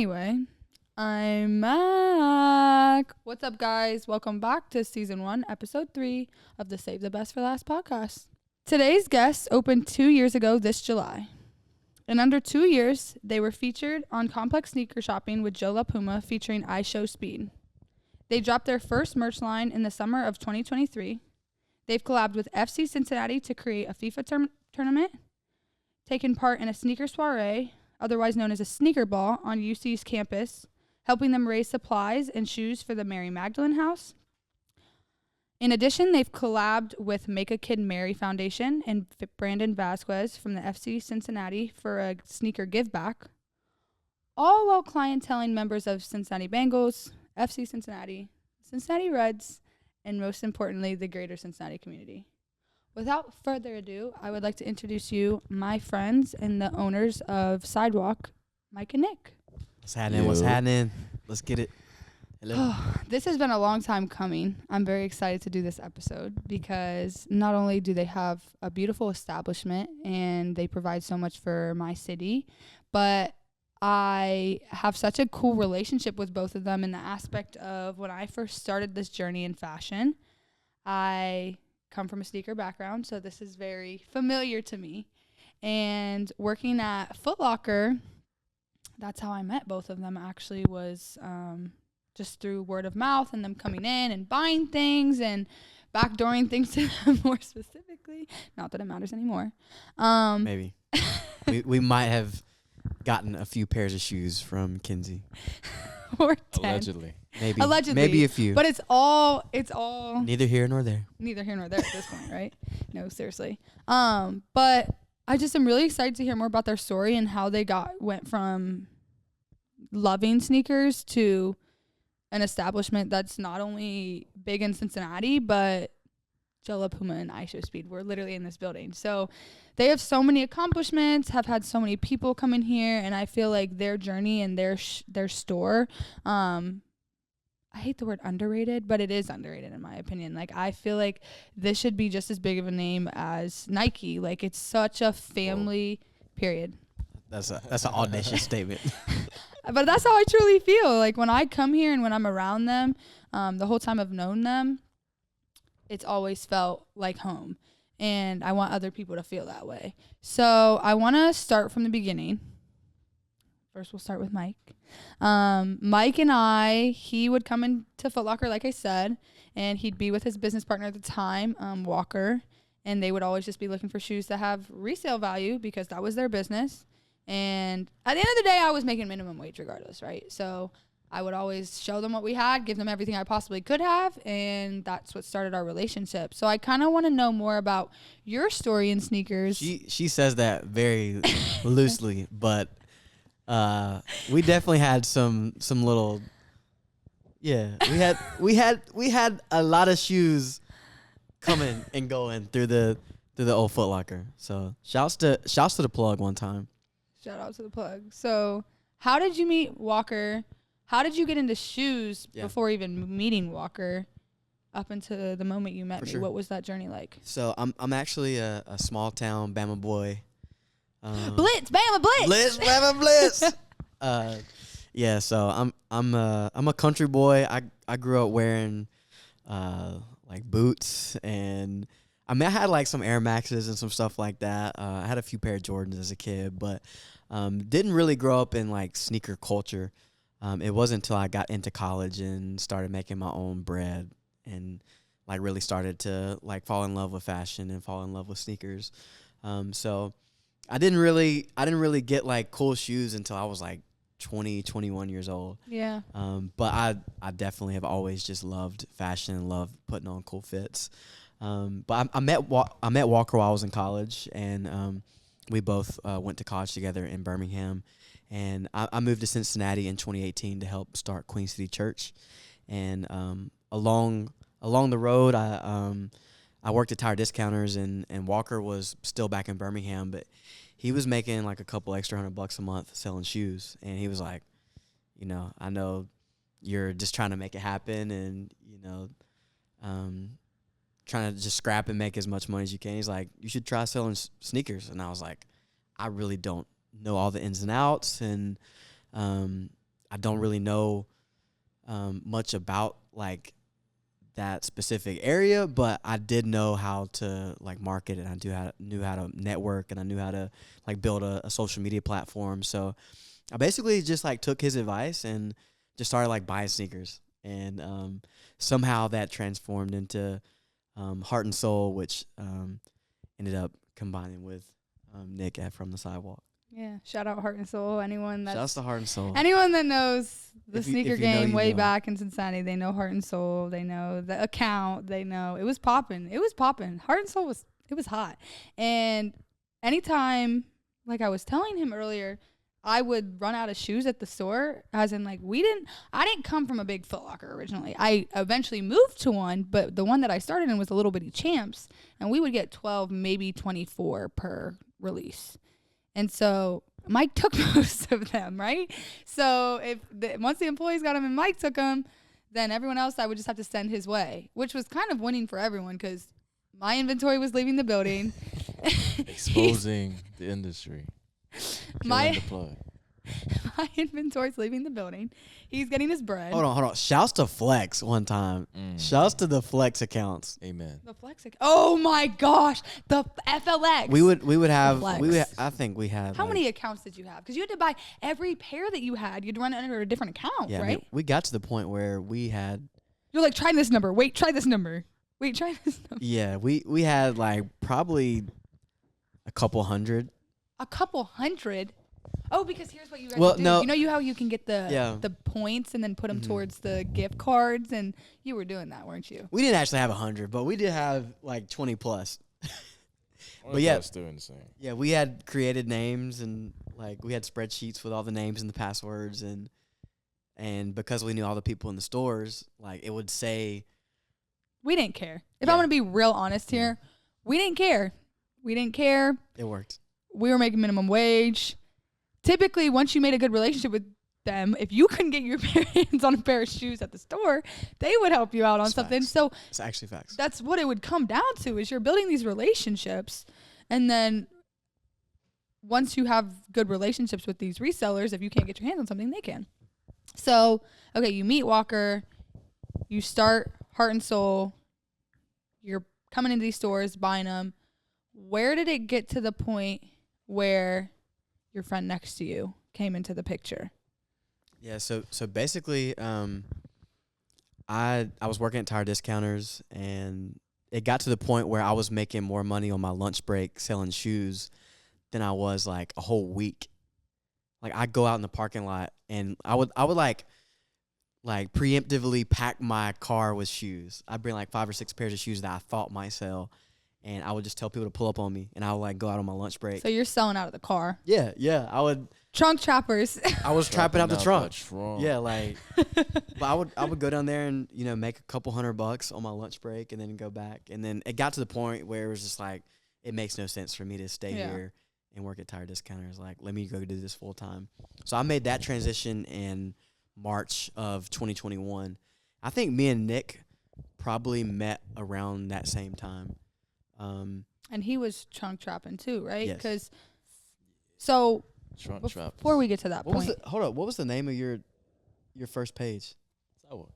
Anyway, I'm back. What's up, guys? Welcome back to season 1, episode 3 of the Save the Best for Last podcast. Today's guests opened 2 years ago this July. In under 2 years, they were featured on Complex Sneaker Shopping with Joe La Puma featuring I Show Speed. They dropped their first merch line in the summer of 2023. They've collabed with FC Cincinnati to create a FIFA tournament, taken part in a sneaker soiree, otherwise known as a sneaker ball, on UC's campus, helping them raise supplies and shoes for the Mary Magdalene House. In addition, they've collabed with Make a Kid Mary Foundation and Brandon Vasquez from the FC Cincinnati for a sneaker give back, all while clienteling members of Cincinnati Bengals, FC Cincinnati, Cincinnati Reds, and most importantly, the greater Cincinnati community. Without further ado, I would like to introduce you my friends and the owners of Sidewalk, Mike and Nick. What's happening? What's happening? Let's get it. Hello. This has been a long time coming. I'm very excited to do this episode because not only do they have a beautiful establishment and they provide so much for my city, but I have such a cool relationship with both of them in the aspect of when I first started this journey in fashion, I come from a sneaker background, so this is very familiar to me. And working at Foot Locker, that's how I met both of them actually, was just through word of mouth and them coming in and buying things and backdooring things to them more specifically. Not that it matters anymore. Maybe. we might have gotten a few pairs of shoes from Kinsey. Or 10. Allegedly. Maybe a few. But it's all neither here nor there. Neither here nor there at this point, right? No, seriously. But I just am really excited to hear more about their story and how they went from loving sneakers to an establishment that's not only big in Cincinnati, but Joe La Puma and I Show Speed were literally in this building. So they have so many accomplishments, have had so many people come in here, and I feel like their journey and their store, I hate the word underrated, but it is underrated in my opinion. Like, I feel like this should be just as big of a name as Nike. Like, it's such a family, period. That's an audacious statement. But that's how I truly feel. Like, when I come here and when I'm around them, the whole time I've known them, it's always felt like home. And I want other people to feel that way. So I want to start from the beginning. First, we'll start with Mike. Mike and he would come into Foot Locker, like I said, and he'd be with his business partner at the time, Walker, and they would always just be looking for shoes that have resale value because that was their business. And at the end of the day, I was making minimum wage regardless, right? So I would always show them what we had, give them everything I possibly could have, and that's what started our relationship. So I kind of want to know more about your story in sneakers. She says that very loosely, but we definitely had some little, we had a lot of shoes coming and going through the old Foot Locker. So shouts to the plug one time. Shout out to the plug. So how did you meet Walker? How did you get into shoes before even meeting Walker up until the moment you met me? Sure. What was that journey like? So I'm actually a small town Bama boy. Blitz, Bama Blitz. Blitz, Bama Blitz. So I'm a country boy. I grew up wearing like boots, and I mean I had like some Air Maxes and some stuff like that. I had a few pair of Jordans as a kid, but didn't really grow up in like sneaker culture. It wasn't until I got into college and started making my own bread and like really started to like fall in love with fashion and fall in love with sneakers. So I didn't really get like cool shoes until I was like 20, 21 years old. Yeah. But I definitely have always just loved fashion and loved putting on cool fits. But I met Walker while I was in college, and we both went to college together in Birmingham. And I moved to Cincinnati in 2018 to help start Queen City Church. And along the road, I worked at Tire Discounters, and Walker was still back in Birmingham, but he was making like a couple extra $100 a month selling shoes. And he was like, I know you're just trying to make it happen, and trying to just scrap and make as much money as you can. He's like, you should try selling sneakers. And I was like, I really don't know all the ins and outs, and I don't really know much about like that specific area, but I did know how to like market, and knew how to network, and I knew how to like build a social media platform. So I basically just like took his advice and just started like buying sneakers, and somehow that transformed into Heart and Soul, which ended up combining with Nick at From the Sidewalk. Yeah. Shout out Heart and Soul. Shouts to Heart and Soul. Anyone that knows the If you- sneaker if you know, game you way know. back in Cincinnati, they know Heart and Soul. They know the account. They know it was popping. It was popping. Heart and Soul was hot. And anytime, like I was telling him earlier, I would run out of shoes at the store, as in like I didn't come from a big Foot Locker originally. I eventually moved to one, but the one that I started in was a Little Bitty Champs, and we would get 12, maybe 24 per release. And so Mike took most of them, right? So once the employees got them and Mike took them, then everyone else I would just have to send his way, which was kind of winning for everyone because my inventory was leaving the building. Exposing the industry. My The plug. my inventory's leaving the building. He's getting his bread. Hold on. Shouts to Flex one time. Shouts to the Flex accounts. Amen. The Flex. Oh my gosh, the FLX. We would have Flex. I think we had How like, many accounts did you have? Because you had to buy every pair that you had. You'd run it under a different account, Yeah, I right? mean, we got to the point where we had You're like, try this number. Wait, try this number. Wait, try this number. we had like probably a couple hundred. A couple hundred. Oh, because here's what you guys Well, do. no. You know how you can get the Yeah. the points and then put them towards the gift cards, and you were doing that, weren't you? We didn't actually have 100, but we did have like 20 plus. But yeah. still insane. Yeah, we had created names, and like we had spreadsheets with all the names and the passwords, and because we knew all the people in the stores, like it would say. We didn't care. If Yeah. I want to be real honest here, we didn't care. We didn't care. It worked. We were making minimum wage. Typically, once you made a good relationship with them, if you couldn't get your hands on a pair of shoes at the store, they would help you out on It's something. facts. So It's actually facts. that's what it would come down to, is you're building these relationships, and then once you have good relationships with these resellers, if you can't get your hands on something, they can. So, okay, you meet Walker, you start Heart and Soul, you're coming into these stores, buying them. Where did it get to the point where your friend next to you came into the picture? Yeah, so basically, I was working at Tire Discounters, and it got to the point where I was making more money on my lunch break selling shoes than I was like a whole week. Like I'd go out in the parking lot, and I would like preemptively pack my car with shoes. I'd bring like 5 or 6 pairs of shoes that I thought might sell, and I would just tell people to pull up on me, and I would like go out on my lunch break. So you're selling out of the car. Yeah, I would. Trunk trappers. I was trapping out the trunk. trunk. Yeah, like, but I would go down there and make a couple $100 on my lunch break and then go back. And then it got to the point where it was just like it makes no sense for me to stay here and work at Tire Discounters. Like, let me go do this full time. So I made that transition in March of 2021. I think me and Nick probably met around that same time. And he was trunk trapping too, right? Yes. Because so Trunk trap. before we get to that point, Hold up, what was the name of your first page? Sidewalk.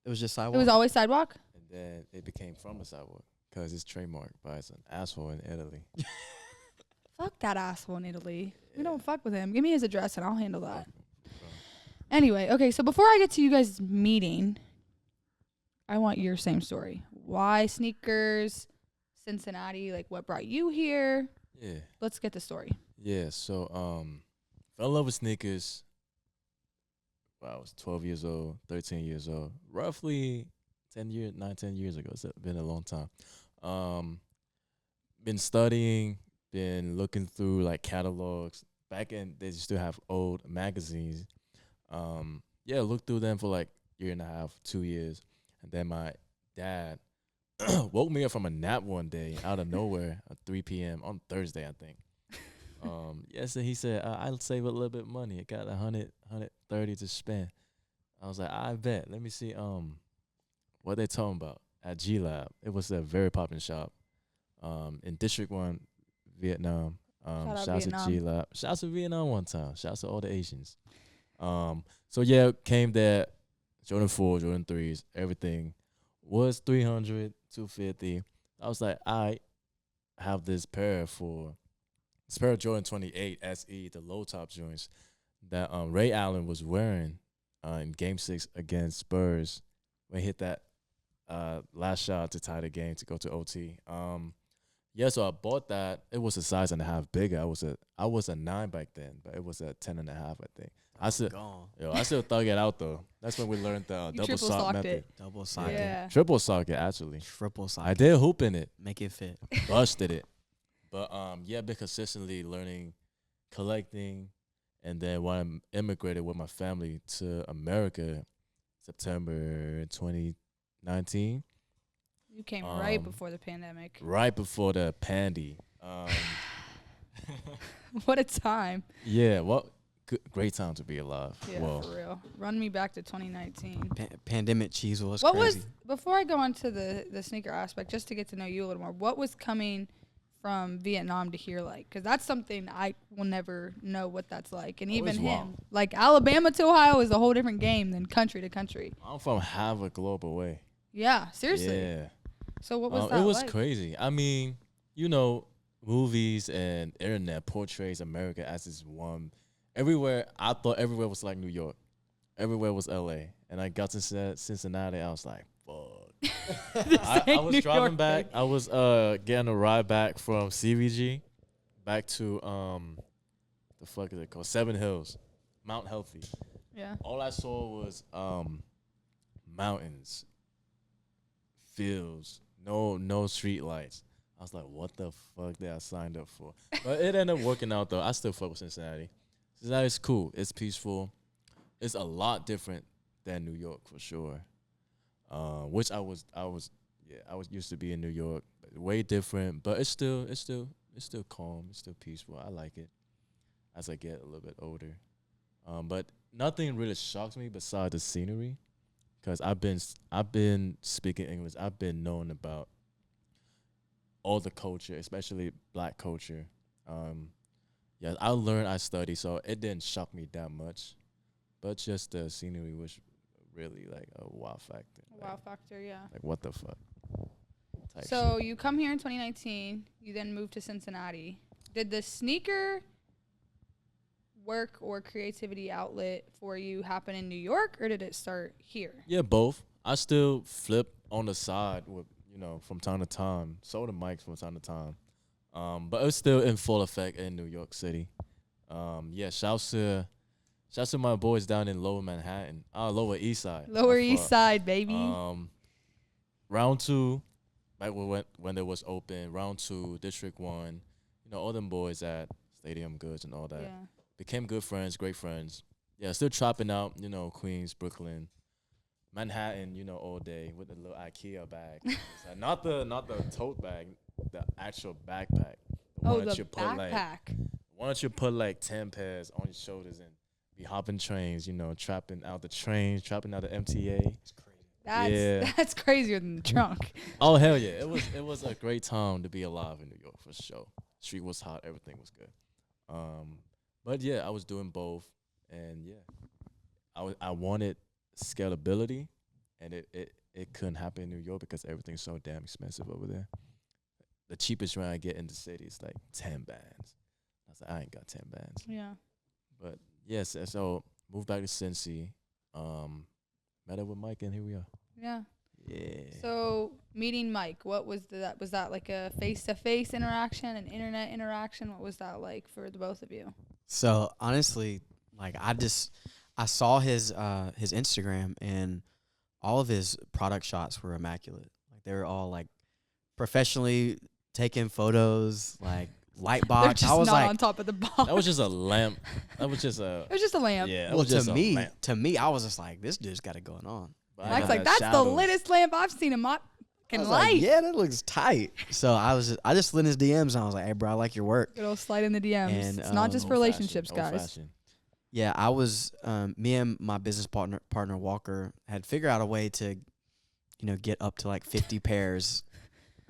It was just it Sidewalk. was always Sidewalk. And then it became From the Sidewalk because it's trademarked by an asshole in Italy. Fuck that asshole in Italy. We don't fuck with him. Give me his address and I'll handle that. Anyway, okay, so before I get to you guys meeting, I want your same story. Why sneakers? Cincinnati, like what brought you here? Yeah. Let's get the story. Yeah. So fell in love with sneakers. Well, I was 12 years old, 13 years old, roughly 10 years ago. It's been a long time. Been studying, been looking through like catalogs. Back in, they used to have old magazines. Looked through them for like a year and a half, 2 years. And then my dad woke me up from a nap one day out of nowhere at 3 p.m. on Thursday, I think. So he said, I'll save a little bit of money. I got 130 to spend. I was like, I bet. Let me see what they talking about at G Lab. It was a very popular shop in District 1, Vietnam. Shout out Shouts to Vietnam. G Lab. Shouts to Vietnam one time. Shouts to all the Asians. So yeah, came that Jordan 4, Jordan 3s, everything was 300, 250. I was like, I have this pair of Jordan 28 SE, the low top joints that Ray Allen was wearing in Game 6 against Spurs when he hit that last shot to tie the game to go to OT. Yeah, so I bought that. It was a size and a half bigger. I was a 9 back then, but it was a 10 and a half, I think. I still thug it out though. That's when we learned the double triple sock socked method. it. Double socket. Yeah. Triple sock it actually. Triple socket. I did hoop in it, Make it fit. busted it. But yeah, been consistently learning, collecting, and then when I immigrated with my family to America, September 2019, You came right before the pandemic. right before the pandy. What a time. Yeah, what great time to be alive. Yeah, Well, for real. Run me back to 2019. Pandemic cheese was What crazy. was, before I go on to the sneaker aspect, just to get to know you a little more, what was coming from Vietnam to here like? Because that's something I will never know what that's like. And Oh, even it's him. wild. Like, Alabama to Ohio is a whole different game than country to country. I'm from half a globe away. Yeah, seriously. Yeah. So what was that It was like? crazy. I mean, you know, movies and internet portrays America as this one. Everywhere, I thought everywhere was like New York. Everywhere was LA. And I got to Cincinnati, I was like, fuck. I ain't was New driving York, back. babe. I was getting a ride back from CVG back to the fuck is it called? Seven Hills. Mount Healthy. Yeah. All I saw was mountains, fields, no street lights. I was like, what the fuck did I signed up for? But it ended up working out though. I still fuck with Cincinnati. Cincinnati's cool. It's peaceful. It's a lot different than New York for sure. Which I was used to be in New York. Way different, but it's still calm. It's still peaceful. I like it as I get a little bit older. But nothing really shocks me besides the scenery, because I've been speaking English. I've been knowing about all the culture, especially Black culture. Yeah, I study, so it didn't shock me that much. But just the scenery was really like a wow factor. Wow factor, yeah. Like what the fuck? Type So shit. you come here in 2019. You then moved to Cincinnati. Did the sneaker work or creativity outlet for you happen in New York, or did it start here? Yeah, both. I still flip on the side with from time to time. Sold the mics from time to time. But it was still in full effect in New York City. Yeah, shouts to my boys down in Lower Manhattan. Lower East Side. Lower My East fault. Side, baby. Round 2, back when it was open, round 2, District 1, all them boys at Stadium Goods and all that. Yeah. Became good friends, great friends. Yeah, still chopping out, Queens, Brooklyn, Manhattan, all day with the little IKEA bag. So not the tote bag, the actual backpack. Oh, one that the you put, like, backpack. why don't you put like 10 pairs on your shoulders and be hopping trains, trapping out the trains, trapping out the MTA. That's crazier than the trunk. Oh hell yeah. It was a great time to be alive in New York for sure. Street was hot, everything was good. But yeah, I was doing both, and yeah. I wanted scalability, and it couldn't happen in New York because everything's so damn expensive over there. The cheapest rent I get in the city is like 10 bands. I was like, I ain't got 10 bands. Yeah. But yes, so moved back to Cincy. Met up with Mike, and here we are. Yeah. Yeah. So meeting Mike, what was that? Was that like a face-to-face interaction, an internet interaction? What was that like for the both of you? So honestly, like I saw his Instagram, and all of his product shots were immaculate. Like they were all like professionally taken photos, like light They're box. just I was not like, on top of the box. That was just a lamp. That was just a It was just a lamp. yeah. That well, was just a lamp. to me, I was just like, this dude's got it going on. But I Mike's had like, that that's shadows. the littest lamp I've seen in my I fucking was life. like, yeah, that looks tight. So I just slid his DMs, and I was like, hey, bro, I like your work. Good old slide in the DMs. And, It's not just for Old-fashioned, relationships, guys. old-fashioned. Yeah, I was me and my business partner Walker had figured out a way to, get up to like 50 pairs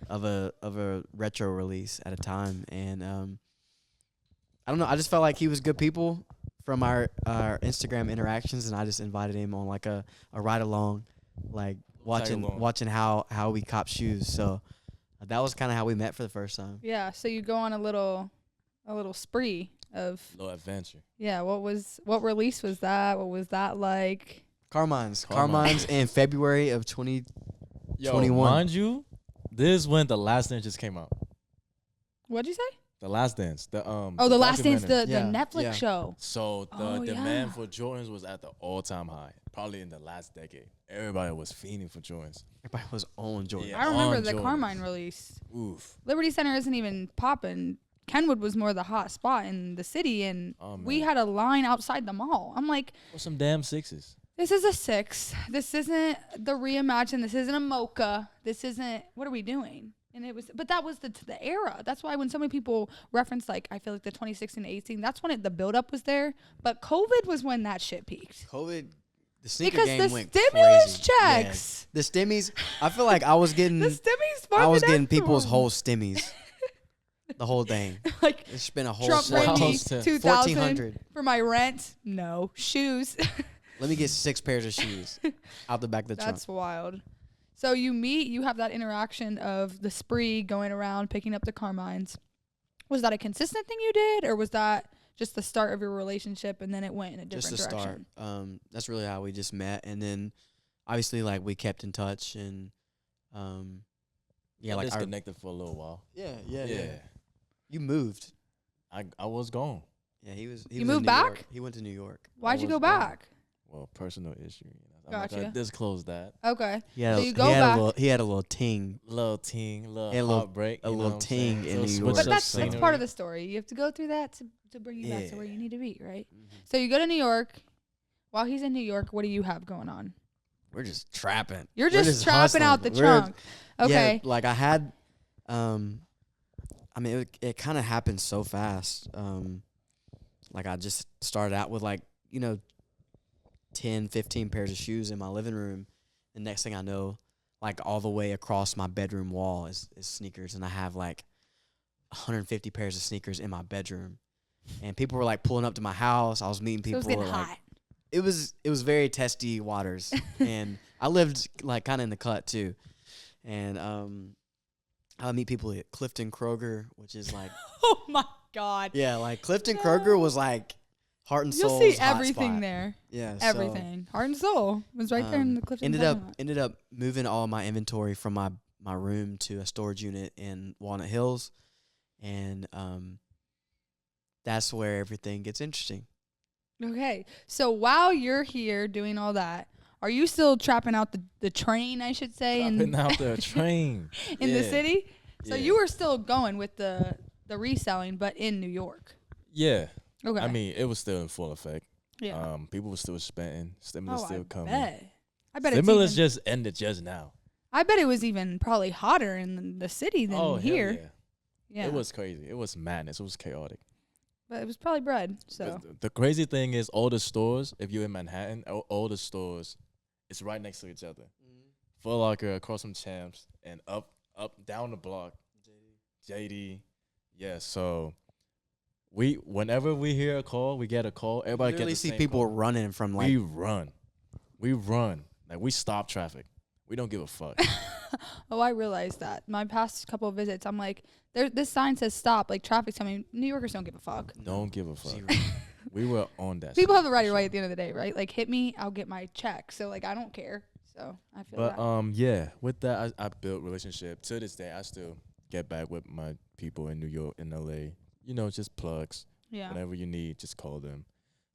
of a retro release at a time, and I don't know, I just felt like he was good people from our Instagram interactions, and I just invited him on like a ride along, like watching how we cop shoes. So that was kind of how we met for the first time. Yeah. So you go on a little spree of Little adventure. yeah. What release was that? What was that like? Carmine's in February of 2021. Mind you, this is when The Last Dance just came out. What'd you say? The Last Dance. The The Last Dance, documentary. the Yeah, Netflix yeah. show. So the Oh, demand yeah. for Jordans was at the all-time high, probably in the last decade. Everybody was fiending for Jordans. Everybody was on Jordan. Yeah. I remember on the Jordans. Carmine release. Oof. Liberty Center isn't even popping. Kenwood was more the hot spot in the city, and Oh, we man. had a line outside the mall. I'm like, Or some damn sixes. this is a 6. This isn't the Reimagine. This isn't a Mocha. This isn't. What are we doing? And it was, but that was the era. That's why when so many people reference, like, I feel like the 2016 to 18, that's when the buildup was there. But COVID was when that shit peaked. COVID, the sneaker Because game the went stimulus crazy. checks. Yeah. The stimmies. I feel like I was getting The stimmies I was getting funded people's everyone. whole stimmies. The whole thing. Like, It's been a whole Trump swap. ran me Close to 2,000 $1,400. for my rent. No. Shoes. Let me get 6 pairs of shoes out the back of the That's trunk. wild. So you have that interaction of the spree going around picking up the Carmines. Was that a consistent thing you did, or was that just the start of your relationship and then it went in a different Just the direction? start. That's really how we just met, and then obviously like we kept in touch, and yeah, like disconnected for a little while. yeah. You moved. I was gone. Yeah, he was. You was in moved New back? York. He went to New York. Why'd you was go gone. back? Well, personal issue. I'm not Gotcha. gonna disclose that. Okay. Yeah, So you go back. He had a little ting. Little ting, little Yeah, a little- heartbreak, a you know little what I'm saying? ting in Little New switch York. But up that's scenery. part of the story. You have to go through that to bring you back to where you need to be, right? So you go to New York. While he's in New York, what do you have going on? We're just trapping. You're We're just trapping out the hustling. We're- trunk. Okay. Yeah, like I had, I mean, it kind of happened so fast. Like I just started out with 10, 15 pairs of shoes in my living room. The next thing I know, like all the way across my bedroom wall is sneakers. And I have like 150 pairs of sneakers in my bedroom. And people were like pulling up to my house. I was meeting So people. it was getting like, hot. It was very testy waters. And I lived like kind of in the cut too. And I would meet people at Clifton Kroger, which is like, Oh my God. yeah, like Clifton Kroger was like heart and soul. You'll see everything there. Yeah, so Everything. Heart and Soul was right there in the Clifton. ended up moving all my inventory from my room to a storage unit in Walnut Hills, and that's where everything gets interesting. Okay. So while you're here doing all that, are you still trapping out the train, I should say, Trapping out the train in the Yeah. city? So Yeah. you were still going with the reselling, but in New York. Yeah, Okay. I mean, it was still in full effect. yeah. People were still spending. Stimulus still coming. I bet Stimulus it's even, just ended just now. I bet it was even probably hotter in the city than hell here. yeah. Yeah. It was crazy. It was madness. It was chaotic. But it was probably bread. So The crazy thing is, all the stores, if you're in Manhattan, all the stores, it's right next to each other. Foot Locker across from Champs and up down the block, JD. Yeah, so whenever we hear a call, we get a call. Everybody Literally gets the see same people call. running from like We run. Like we stop traffic. We don't give a fuck. oh, I realized that. My past couple of visits, I'm like, this sign says stop, like traffic's coming. New Yorkers don't give a fuck. Don't give a fuck. zero. We were on that. People shit, have the right for to right sure. at the end of the day, right? Like hit me, I'll get my check. So like I don't care. So I feel But that. yeah, with that, I built relationship. To this day, I still get back with my people in New York, in LA. You know, just plugs. Yeah. Whatever you need, just call them.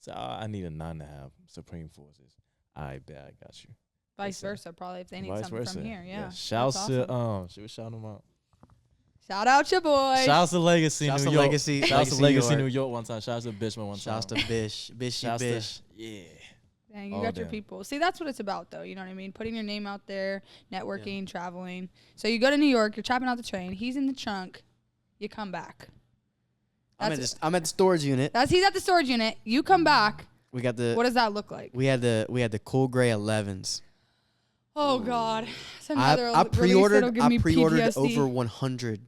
So I need a 9.5 Supreme Forces. I bet I got you. Vice listen, versa, probably if they need Vice something versa. from here. Yeah. Shouts That's to awesome. should we shout them out? Shout out your boy. Shouts to Legacy Shouts New to York. Legacy- Shouts to Legacy Legacy York. New York one time. Shouts to Bishman one Shouts time. to Bish, Bishy Shouts to- Bish. yeah. Dang, you all got your them. people. See, that's what it's about, though. You know what I mean? Putting your name out there, networking, traveling. So you go to New York, you're trapping out the train. He's in the trunk. You come back. I'm at the storage unit. He's at the storage unit. You come back. We got the What does that look like? we had the cool gray 11s. Oh God! I Another release that'll pre-ordered give me I pre-ordered PTSD. over 100.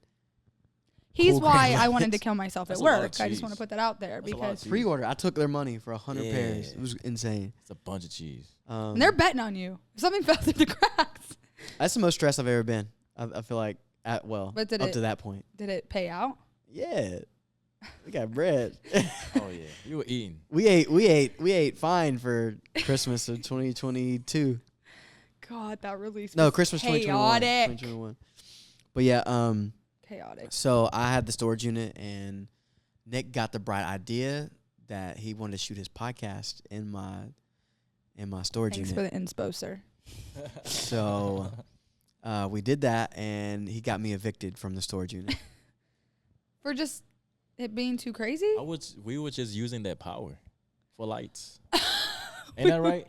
He's Cool why green I wanted to lights. kill myself That's at a lot of work. I just cheese. want to put that out there That's a lot of because cheese. Pre-order. I took their money for 100 pairs. Yeah. It was insane. It's a bunch of cheese. and they're betting on you. If something fell through the cracks. That's the most stressed I've ever been. I feel like But up to that point. Did it pay out? Yeah, we got bread. Oh yeah, you were eating. we ate fine for Christmas of 2022. God, that release No, was Christmas 2021. chaotic. 2021. But yeah, Chaotic. so I had the storage unit, and Nick got the bright idea that he wanted to shoot his podcast in my storage Thanks unit. for the inspo, sir. So we did that, and he got me evicted from the storage unit. For just it being too crazy? We were just using that power for lights. Ain't that right?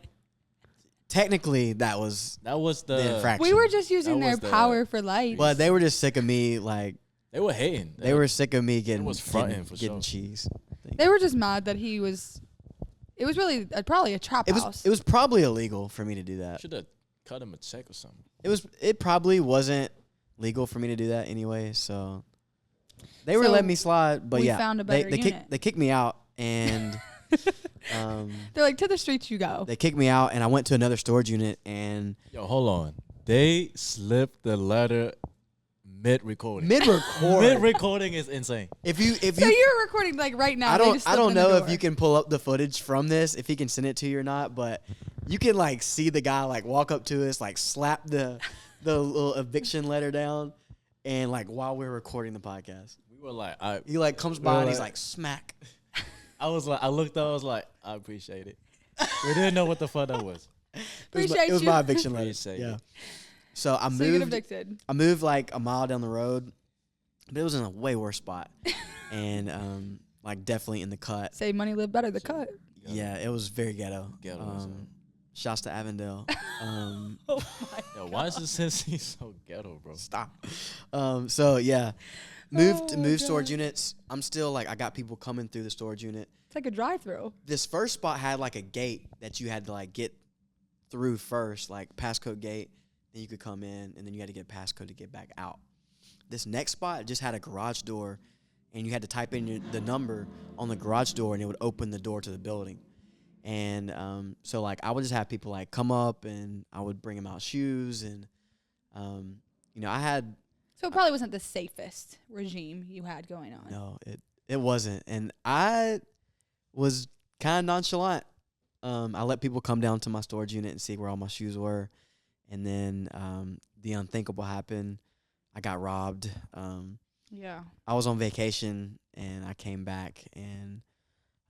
Technically, that was the the infraction. We were just using That their was the- power for lights. But they were just sick of me, like, They were hating. they were sick of me getting, was fronting getting, for getting sure. cheese. They were just mad that he was. It was really probably a trap It house. was probably illegal for me to do that. Should have cut him a check or something. It probably wasn't legal for me to do that anyway, so they were So letting me slide, but we yeah, found a better they unit. kicked me out, and They're like, to the streets you go. they kicked me out, and I went to another storage unit, and Yo, hold on. They slipped the letter mid-recording. mid-record, Mid-recording is insane. if you So you're recording like right now. I they don't just I slipped don't in the know if door. you can pull up the footage from this, if he can send it to you or not, but you can like see the guy like walk up to us, like slap the little eviction letter down, and like while we're recording the podcast, We were like, he like comes by and he's like smack. I looked up, I was like, I appreciate it. We didn't know what the fuck that was. Appreciate It was you. my eviction letter. Appreciate Yeah. it. So I So you get moved. evicted. I moved like a mile down the road, but it was in a way worse spot, and like definitely in the cut. Save money, live better. The cut. Yeah, it was very ghetto. Ghetto, so. Shouts to Avondale. Oh my. Yo, why is this Cincy so ghetto, bro? Stop. So yeah, moved Oh, storage God. units. I'm still like I got people coming through the storage unit. It's like a drive-through. This first spot had like a gate that you had to like get through first, like passcode gate. Then you could come in, and then you had to get a passcode to get back out. This next spot just had a garage door, and you had to type in the number on the garage door, and it would open the door to the building. And so like I would just have people like come up, and I would bring them out shoes, and I had So it probably wasn't the safest regime you had going on. no, it wasn't, and I was kind of nonchalant. I let people come down to my storage unit and see where all my shoes were, and then the unthinkable happened. I got robbed. Yeah. I was on vacation, and I came back, and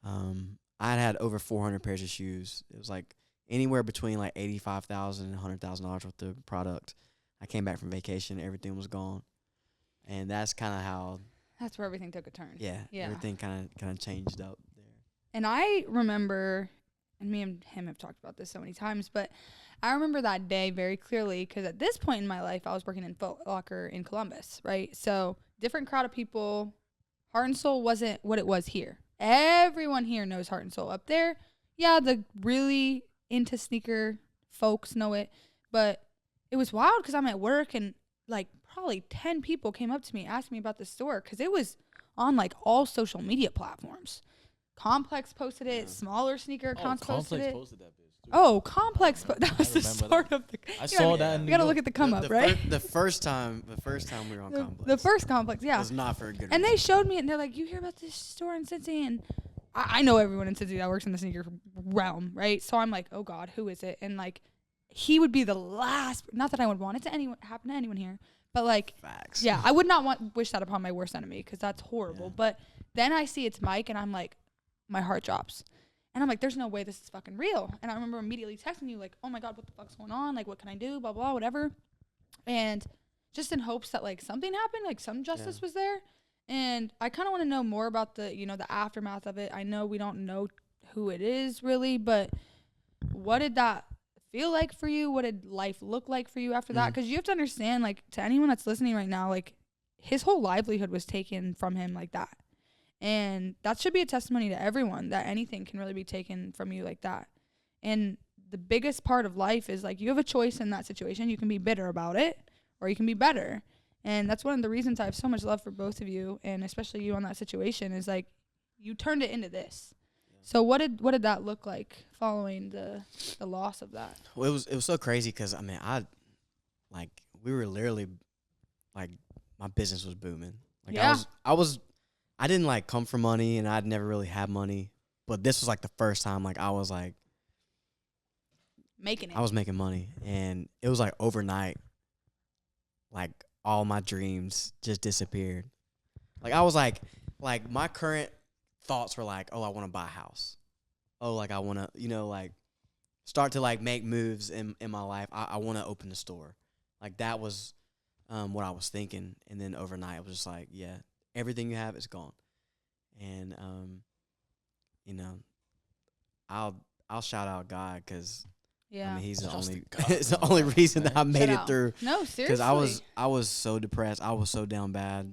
I had over 400 pairs of shoes. It was like anywhere between like $85,000 and $100,000 worth of product. I came back from vacation, everything was gone, and that's kind of how That's where everything took a turn. yeah, Yeah. everything kind of changed up there. And I remember, and me and him have talked about this so many times, but I remember that day very clearly because at this point in my life, I was working in Foot Locker in Columbus, right? So different crowd of people. Heart and Soul wasn't what it was here. Everyone here knows Heart and Soul. Up there, yeah, the really into sneaker folks know it, but it was wild because I'm at work and like probably 10 people came up to me, asked me about the store because it was on like all social media platforms. Complex posted it, Yeah. smaller sneaker accounts posted it. posted that bitch too. Oh, Complex, but that was the remember start that. of the. I you saw know, that in You New gotta York. look at the come up, the right? The first time we were on The, Complex. the first Complex, yeah. was not for a good And they reason. showed me it, and they're like, "You hear about this store in Cincy?" And I know everyone in Cincy that works in the sneaker realm, right? So I'm like, "Oh God, who is it?" And like, he would be the last. Not that I would want it to happen to anyone here, but like, Facts. yeah, I would not wish that upon my worst enemy because that's horrible. Yeah. But then I see it's Mike, and I'm like, my heart drops. And I'm like, there's no way this is fucking real. And I remember immediately texting you, like, oh my God, what the fuck's going on? Like, what can I do? Blah, blah, whatever. And just in hopes that, like, something happened, like, some justice was there. And I kind of want to know more about the, the aftermath of it. I know we don't know who it is really, but what did that feel like for you? What did life look like for you after that? Because you have to understand, like, to anyone that's listening right now, like, his whole livelihood was taken from him like that. And that should be a testimony to everyone that anything can really be taken from you like that. And the biggest part of life is like you have a choice in that situation. You can be bitter about it or you can be better. And that's one of the reasons I have so much love for both of you, and especially you on that situation, is like you turned it into this. So what did that look like following the loss of that? Well, it was so crazy because I mean we were literally like my business was booming. Like Yeah. I didn't like come from money, and I'd never really had money, but this was like the first time like I was like Making it. I was making money, and it was like overnight, like all my dreams just disappeared. Like I was like my current thoughts were like, oh, I want to buy a house. Oh, like I want to, like start to like make moves in my life. I want to open a store. Like that was what I was thinking. And then overnight it was just like, yeah, everything you have is gone. And, I'll shout out God because Yeah. I mean, he's the Trust only in God, it's the man. only reason that I made Shout it out. through. No, seriously. Because I was so depressed. I was so down bad.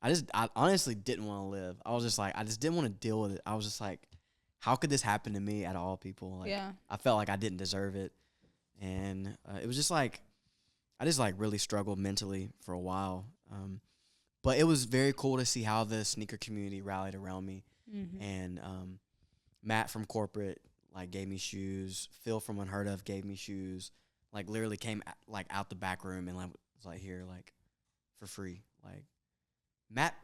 I honestly didn't want to live. I was just like, I just didn't want to deal with it. I was just like, how could this happen to me at all people? Like, Yeah. I felt like I didn't deserve it. And it was just like, I just like really struggled mentally for a while. But it was very cool to see how the sneaker community rallied around me. Mm-hmm. And Matt from corporate like gave me shoes. Phil from Unheard Of gave me shoes. Like literally came like out the back room and like was like here like for free. Like Matt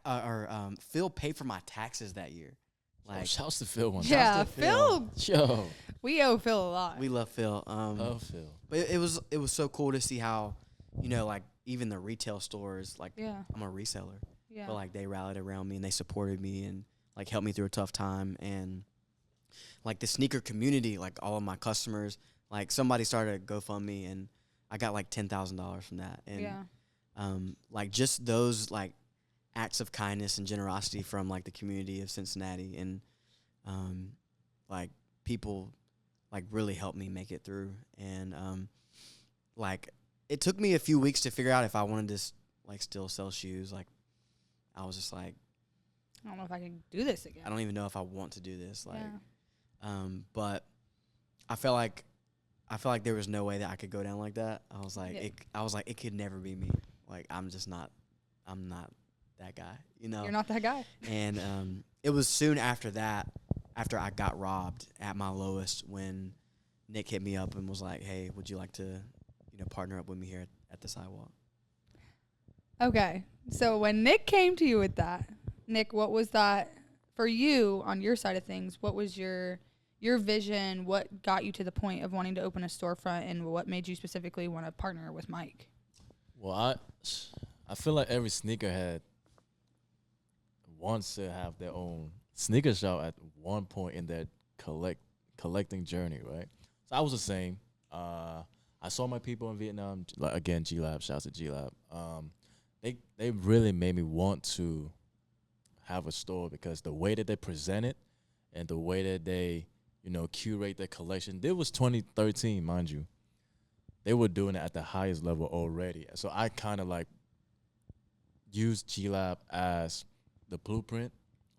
Phil paid for my taxes that year. Like shouts to Phil one. Yeah, to Phil. Yo, we owe Phil a lot. we love Phil. love Phil. But it was so cool to see how, like even the retail stores, like Yeah. I'm a reseller, Yeah. but like they rallied around me and they supported me and like helped me through a tough time. And like the sneaker community, like all of my customers, like somebody started a GoFundMe and I got like $10,000 from that. And Yeah. like just those like acts of kindness and generosity from like the community of Cincinnati and like people like really helped me make it through. And like it took me a few weeks to figure out if I wanted to like still sell shoes. Like I was just like, I don't know if I can do this again. I don't even know if I want to do this. Like Yeah. but I felt like there was no way that I could go down like that. I was like it could never be me. Like I'm not that guy, You're not that guy. And it was soon after that, after I got robbed at my lowest, when Nick hit me up and was like, hey, would you like to, partner up with me here at the sidewalk? Okay. So when Nick came to you with that, Nick, what was that for you on your side of things? What was your vision? What got you to the point of wanting to open a storefront, and what made you specifically want to partner with Mike? Well, I feel like every sneakerhead wants to have their own sneaker shop at one point in their collecting journey, right? So I was the same. I saw my people in Vietnam, like again, G-Lab, shouts to G-Lab. They really made me want to have a store because the way that they present it and the way that they, curate their collection. This was 2013, mind you. They were doing it at the highest level already. So I kind of like used G-Lab as the blueprint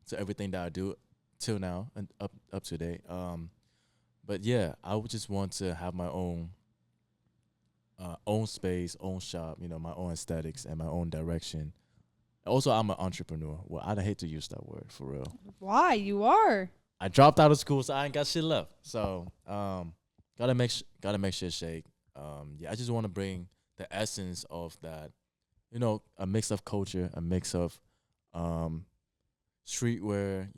to everything that I do till now and up to date. But yeah, I would just want to have my own space, own shop, my own aesthetics and my own direction. Also, I'm an entrepreneur. Well, I'd hate to use that word for real. Why? You are. I dropped out of school, so I ain't got shit left. So, gotta make shit shake. Yeah, I just want to bring the essence of that, a mix of culture, a mix of streetwear,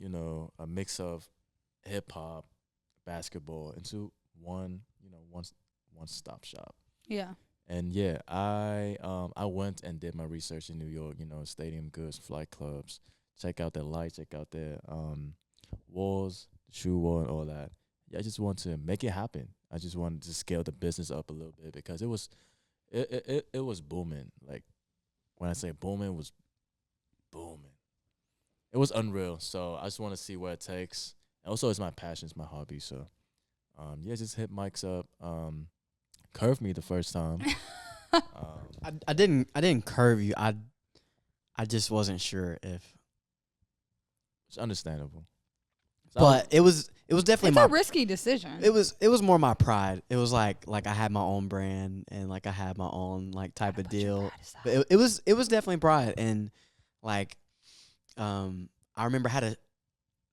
a mix of hip hop, basketball into one stop shop. Yeah. And yeah, I went and did my research in New York, stadium goods, flight clubs, check out their lights, check out their walls, shoe wall and all that. Yeah, I just want to make it happen. I just wanted to scale the business up a little bit because it was booming. Like when I say booming, it was booming. It was unreal. So I just want to see where it takes. Also, it's my passion, it's my hobby. So yeah, just hit mics up. Curved me the first time. I didn't curve you. I just wasn't sure if It's understandable. But it was definitely It's my a risky decision. it was more my pride. It was like I had my own brand and like I had my own like type of deal. But it was definitely pride. And like I remember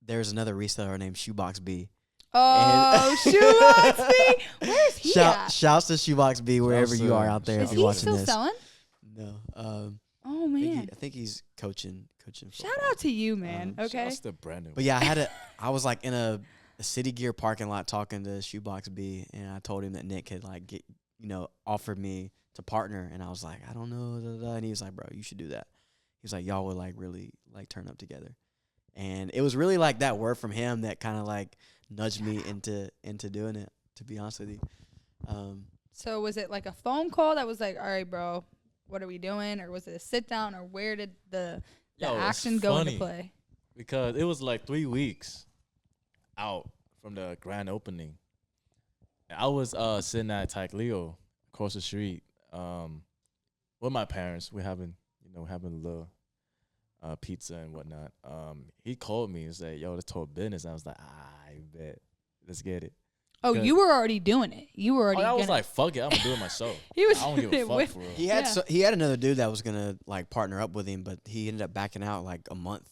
there was another reseller named Shoebox B. Oh, Shoebox B. Where's he at? Shouts to Shoebox B wherever you are out there. Is if he you're watching still this. selling? No. Oh man. I think he's coaching. Shout out to you, man. Okay. Shouts to Brandon. But yeah, I was like in a City Gear parking lot talking to Shoebox B, and I told him that Nick had like offered me to partner, and I was like, I don't know, and he was like, bro, you should do that. He was like, y'all would like really like turn up together, and it was really like that word from him that kind of like nudged me into doing it. To be honest with you. So was it like a phone call that was like, all right, bro, what are we doing, or was it a sit down, or where did the action go into play? Because it was like 3 weeks out from the grand opening. I was sitting at Tyke Leo across the street with my parents. We're having a little pizza and whatnot. He called me and said, yo, let's talk business. And I was like, I bet. Let's get it. Oh, you were already doing it. You were already. I was like, fuck it, I'm gonna do it myself. He was. I don't give a fuck for real. He had another dude that was gonna like partner up with him, but he ended up backing out like a month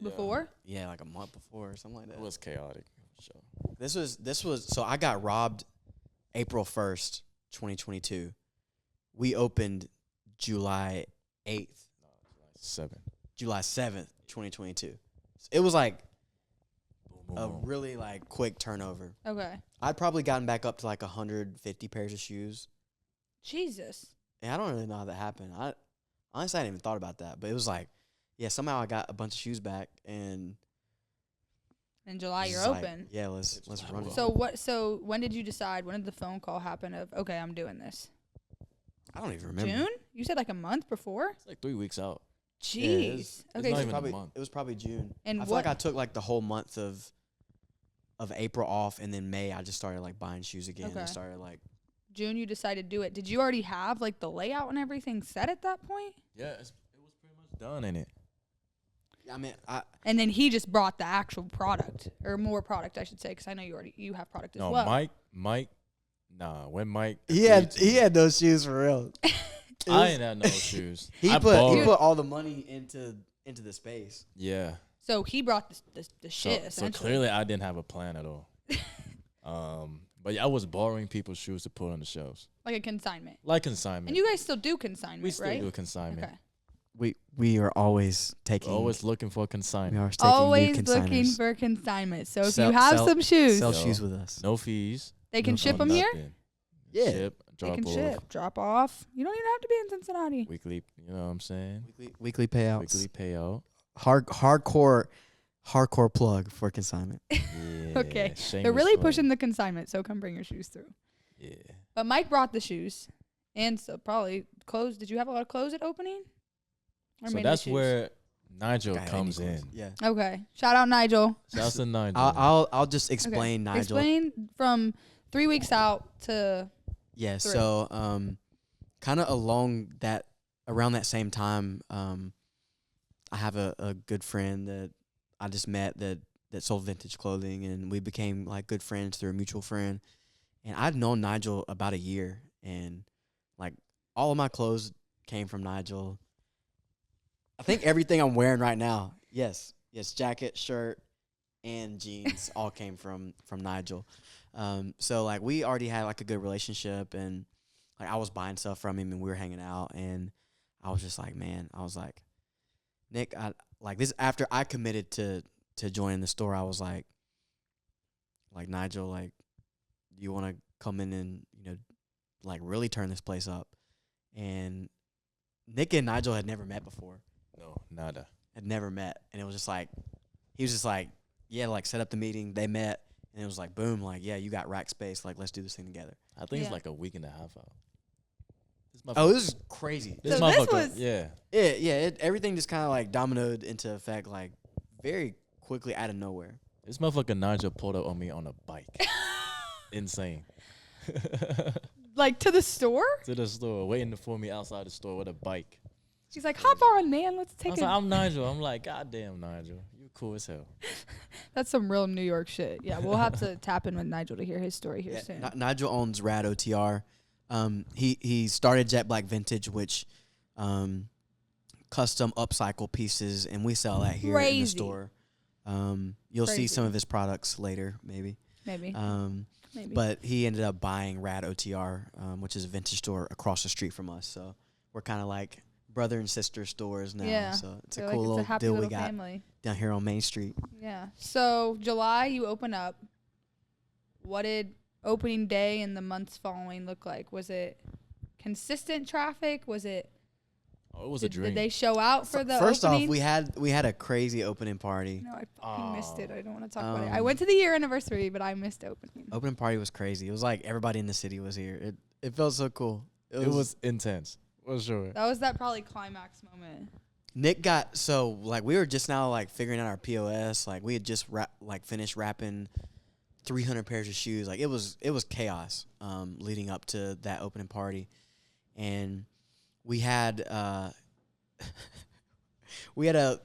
before. Yeah, like a month before or something like that. It was chaotic. Sure. This was so I got robbed April 1st, 2022. We opened July 8th. July 7th, 2022. It was like a really like quick turnover. Okay. I'd probably gotten back up to like 150 pairs of shoes. Jesus. And I don't really know how that happened. Honestly, I hadn't even thought about that. But it was like, yeah, somehow I got a bunch of shoes back, and in July you're like, open. yeah, let's run it. So when did you decide? When did the phone call happen of, okay, I'm doing this? I don't even remember. June? You said like a month before? It's like 3 weeks out. Jeez. Yeah, okay. not So even a month. It was probably June. And I feel like I took like the whole month of April off, and then May I just started like buying shoes again. Okay. And started like June you decided to do it. Did you already have like the layout and everything set at that point? Yeah, it was pretty much done in it. I mean, and then he just brought the actual product, or more product, I should say, because I know you have product as well. Mike, when Mike he had those shoes for real. I ain't had no shoes. He put all the money into the space. Yeah. So he brought the shit. So clearly I didn't have a plan at all. But yeah, I was borrowing people's shoes to put on the shelves. Like a consignment. And you guys still do consignment, we still right? do consignment. Okay. We are always taking. We're always looking for We consignment. are taking Always new looking consigners. for consignment. So if you have some shoes, sell shoes with us. No fees. they can no ship them here. nothing. Yeah. Ship, They drop can off. ship, drop off. You don't even have to be in Cincinnati. Weekly, you know what I'm saying? Weekly payouts. Weekly payout. Hardcore plug for consignment. Yeah, Okay. They're shameless really plug. pushing the consignment, so come bring your shoes through. Yeah. But Mike brought the shoes, and so probably clothes. Did you have a lot of clothes at opening? Or So mainly that's shoes? where Nigel Got any comes clothes. in. Yeah. Okay. Shout out Nigel. Shouts to Nigel. I'll just explain Okay. Nigel. Explain from 3 weeks out to Yeah, Three. so kind of around that same time, I have a good friend that I just met that sold vintage clothing, and we became like good friends through a mutual friend. And I'd known Nigel about a year, and like all of my clothes came from Nigel. I think everything I'm wearing right now, yes, jacket, shirt, and jeans all came from Nigel. So like we already had like a good relationship, and like I was buying stuff from him, and we were hanging out, and I was just like, man, I was like, Nick, I like this after I committed to joining the store. I was like Nigel, like, you want to come in and like really turn this place up? And Nick and Nigel had never met before. No, nada. Had never met, and it was just like he was just like, yeah, like set up the meeting. They met, and it was like boom, like yeah, you got rack space, like let's do this thing together. I think it's Yeah. like a week and a half out. Oh, this is crazy. This So this motherfucker, was- yeah. Everything just kind of like dominoed into effect, like very quickly out of nowhere. This motherfucker Nigel pulled up on me on a bike. Insane. like to the store. To the store, waiting for me outside the store with a bike. She's like, hop on, man. Let's I take was it. like, I'm Nigel. I'm like, goddamn, Nigel. You cool as hell. That's some real New York shit. Yeah, we'll have to tap in with Nigel to hear his story here soon. Nigel owns Rad OTR. He started Jet Black Vintage, which custom upcycle pieces, and we sell that here in the store. You'll see some of his products later, maybe. Maybe. But he ended up buying Rad OTR, which is a vintage store across the street from us. So we're kind of like brother and sister stores now. Yeah. So it's a They're cool like, little it's a happy deal little we got family. down here on Main Street. Yeah. So July, you open up. What did opening day and the months following look like? Was it consistent traffic? Was it? Oh, it was a dream. Did they show out for the First opening? off, we had a crazy opening party. No, I fucking missed it. I don't want to talk about it. I went to the year anniversary, but I missed opening. Opening party was crazy. It was like everybody in the city was here. It felt so cool. It was intense. For sure. That was that probably climax moment. Nick got we were just now like figuring out our POS. Like we had just finished wrapping 300 pairs of shoes. Like it was chaos leading up to that opening party, and we had we had a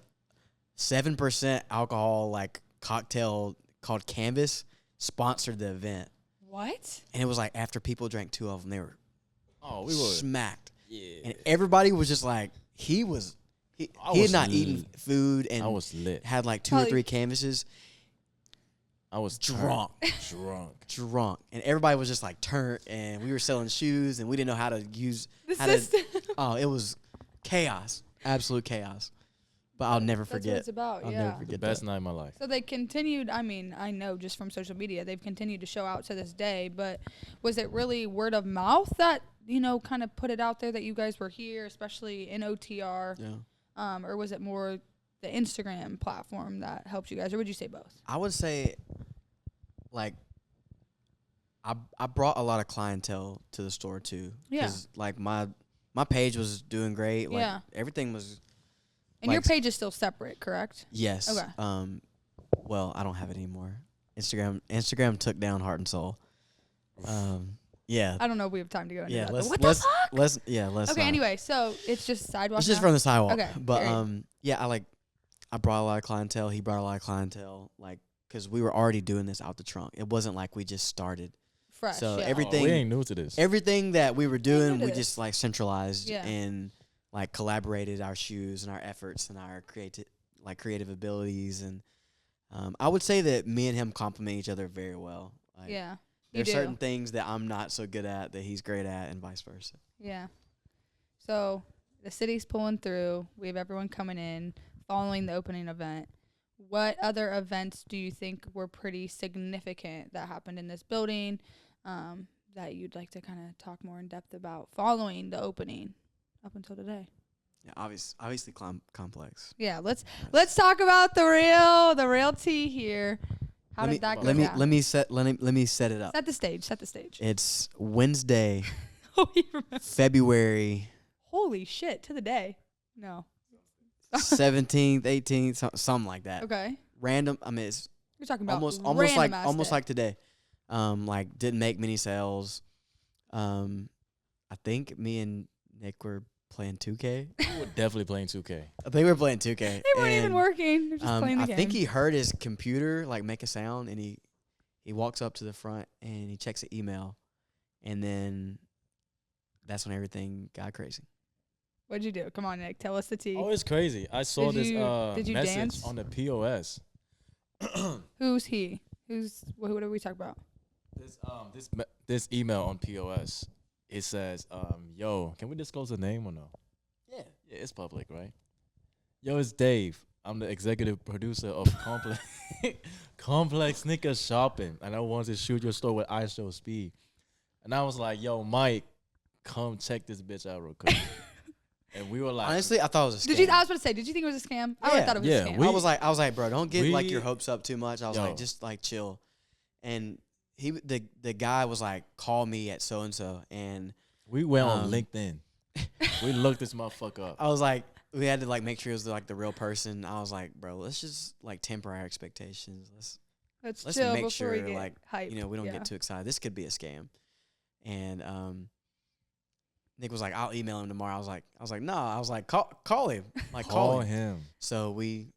7% alcohol like cocktail called Canvas sponsored the event. What? And it was like after people drank 2 of them, they were we were smacked. Yeah. And everybody was just like he had not eaten food and I was lit. had like 2 or 3 canvases. I was drunk. Drunk. And everybody was just like turned, and we were selling shoes, and we didn't know how to use The system. It was chaos. Absolute chaos. But I'll never forget. That's what it's about, I'll yeah. never forget The best that. night of my life. So they continued, I mean, I know just from social media, they've continued to show out to this day, but was it really word of mouth that, kind of put it out there that you guys were here, especially in OTR? Yeah. Or was it more the Instagram platform that helped you guys, or would you say both? I would say, like, I brought a lot of clientele to the store too. Yeah. Because like my page was doing great. Like Yeah. everything was. And your page is still separate, correct? Yes. Okay. Well, I don't have it anymore. Instagram took down Heart and Soul. Yeah. I don't know if we have time to go into Yeah. that. Let's Let's let's. Okay. Anyway, so it's just sidewalk. It's just now? from the sidewalk. Okay, But great. yeah, I brought a lot of clientele. He brought a lot of clientele. Like, cause we were already doing this out the trunk. It wasn't like we just started. Fresh. So yeah. everything. We ain't new to this. Everything that we were doing, to we this. just like centralized Yeah. and like collaborated our shoes and our efforts and our creative abilities. And I would say that me and him complement each other very well. Like, Yeah. there's do. certain things that I'm not so good at that he's great at, and vice versa. Yeah. So the city's pulling through. We have everyone coming in following the opening event. What other events do you think were pretty significant that happened in this building that you'd like to kind of talk more in depth about following the opening up until today? Yeah, obviously complex. Yeah, let's talk about the real tea here. How did that go down? Let me set it up. Set the stage. Set the stage. It's Wednesday, Oh, you remember. February Holy shit! To the day. No. 17th, 18th, something like that. Okay. Random. I mean, it's You're talking about almost like today. Like didn't make many sales. I think me and Nick were playing 2K. We were definitely playing 2K. I think we were playing 2K. They weren't even and, working. They're just playing the game. I think he heard his computer like make a sound, and he walks up to the front and he checks the email, and then that's when everything got crazy. What'd you do? Come on, Nick. Tell us the tea. Oh, it's crazy. I saw Did this you message dance? on the POS. Who's he? What are we talking about? This email on POS. It says, yo, can we disclose the name or no? Yeah, it's public, right? Yo, it's Dave. I'm the executive producer of Complex Sneaker Shopping, and I want to shoot your store with iShow Speed. And I was like, yo, Mike, come check this bitch out real quick. And we were like, Honestly, I thought it was a scam. I was about to say, did you think it was a scam? I would've thought it was a scam. I was like, bro, don't get like we- your hopes up too much. I was like, just like chill. And the guy was like, call me at so and so, and we went on LinkedIn. We looked this motherfucker up. I was like, we had to like make sure it was like the real person. I was like, bro, let's just like temper our expectations. Let's chill make before sure we get like hyped. we don't Yeah. get too excited. This could be a scam. And Nick was like, I'll email him tomorrow. I was like, no. I was like, call him. Like Call him. So we